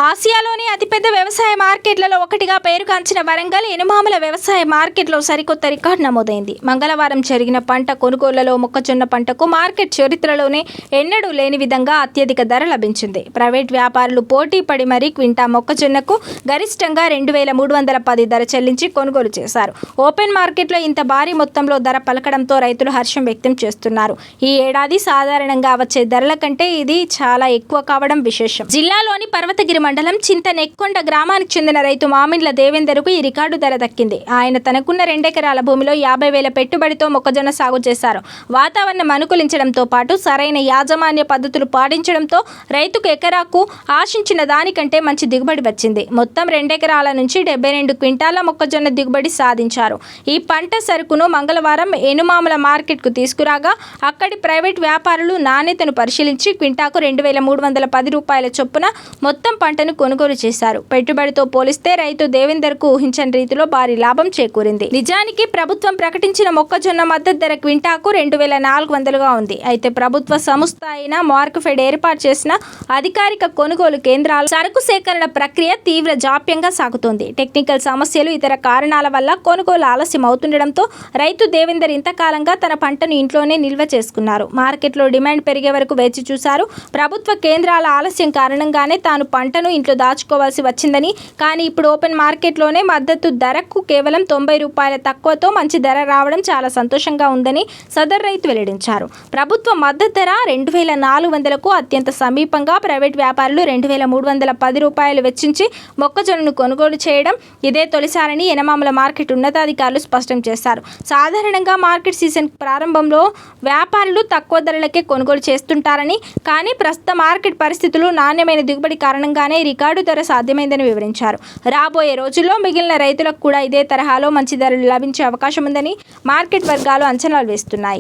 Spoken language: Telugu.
ఆసియాలోని అతిపెద్ద వ్యవసాయ మార్కెట్లలో ఒకటిగా పేరుగాంచిన వరంగల్ ఎనుమాముల వ్యవసాయ మార్కెట్లో సరికొత్త రికార్డు నమోదైంది. మంగళవారం జరిగిన పంట కొనుగోళ్లలో మొక్కజొన్న పంటకు మార్కెట్ చరిత్రలోనే ఎన్నడూ లేని విధంగా అత్యధిక ధర లభించింది. ప్రైవేట్ వ్యాపారులు పోటీ పడి మరీ క్వింటా మొక్కజొన్నకు గరిష్టంగా 2,310 ధర చెల్లించి కొనుగోలు చేశారు. ఓపెన్ మార్కెట్లో ఇంత భారీ మొత్తంలో ధర పలకడంతో రైతులు హర్షం వ్యక్తం చేస్తున్నారు. ఈ ఏడాది సాధారణంగా వచ్చే ధరల కంటే ఇది చాలా ఎక్కువ కావడం విశేషం. జిల్లాలోని పర్వతగిరి మండలం చింతనెక్కొండ గ్రామానికి చెందిన రైతు మామిండ్ల దేవేందర్కు ఈ రికార్డు ధర దక్కింది. ఆయన తనకున్న 2 ఎకరాల భూమిలో 50,000 పెట్టుబడితో మొక్కజొన్న సాగు చేశారు. వాతావరణం అనుకూలించడంతో పాటు సరైన యాజమాన్య పద్ధతులు పాటించడంతో రైతుకు ఎకరాకు ఆశించిన దానికంటే మంచి దిగుబడి వచ్చింది. మొత్తం 2 ఎకరాల నుంచి 72 క్వింటాల మొక్కజొన్న దిగుబడి సాధించారు. ఈ పంట సరుకును మంగళవారం ఎనుమాముల మార్కెట్కు తీసుకురాగా అక్కడి ప్రైవేట్ వ్యాపారులు నాణ్యతను పరిశీలించి క్వింటాకు 2,310 రూపాయల చొప్పున మొత్తం పంటను కొనుగోలు చేశారు. పెట్టుబడితో పోలిస్తే రైతు దేవేందర్కు ఊహించని రీతిలో భారీ లాభం చేకూరింది. నిజానికి ప్రభుత్వం ప్రకటించిన మొక్కజొన్న మద్దతు ధర క్వింటాకు 2,400గా ఉంది. అయితే ప్రభుత్వ సంస్థ అయిన మార్క్ఫెడ్ ఏర్పాటు చేసిన అధికారిక కొనుగోలు కేంద్రాలు సరుకు సేకరణ ప్రక్రియ తీవ్ర జాప్యంగా సాగుతోంది. టెక్నికల్ సమస్యలు, ఇతర కారణాల వల్ల కొనుగోలు ఆలస్యం అవుతుండడంతో రైతు దేవేందర్ ఇంతకాలంగా తన పంటను ఇంట్లోనే నిల్వ చేసుకున్నారు. మార్కెట్లో డిమాండ్ పెరిగే వరకు వేచి చూశారు. ప్రభుత్వ కేంద్రాల ఆలస్యం కారణంగానే తాను పంటను ఇంట్లో దాచుకోవాల్సి వచ్చిందని, కానీ ఇప్పుడు ఓపెన్ మార్కెట్లోనే మద్దతు ధరకు కేవలం 90 రూపాయల తక్కువతో మంచి ధర రావడం చాలా సంతోషంగా ఉందని సదర్ రైతు వెల్లడించారు. ప్రభుత్వ మద్దతు ధర 2,400కు అత్యంత సమీపంగా ప్రైవేట్ వ్యాపారులు 2,310 రూపాయలు వెచ్చించి మొక్కజొన్నను కొనుగోలు చేయడం ఇదే తొలిసారని ఎనమాముల మార్కెట్ ఉన్నతాధికారులు స్పష్టం చేశారు. సాధారణంగా మార్కెట్ సీజన్ ప్రారంభంలో వ్యాపారులు తక్కువ ధరలకే కొనుగోలు చేస్తుంటారని, కానీ ప్రస్తుత మార్కెట్ పరిస్థితులు, నాణ్యమైన దిగుబడి కారణంగానే రికార్డు ధర సాధ్యమైందని వివరించారు. రాబోయే రోజుల్లో మిగిలిన రైతులకు కూడా ఇదే తరహాలో మంచి ధరలు లభించే అవకాశం ఉందని మార్కెట్ వర్గాలు అంచనాలు వేస్తున్నాయి.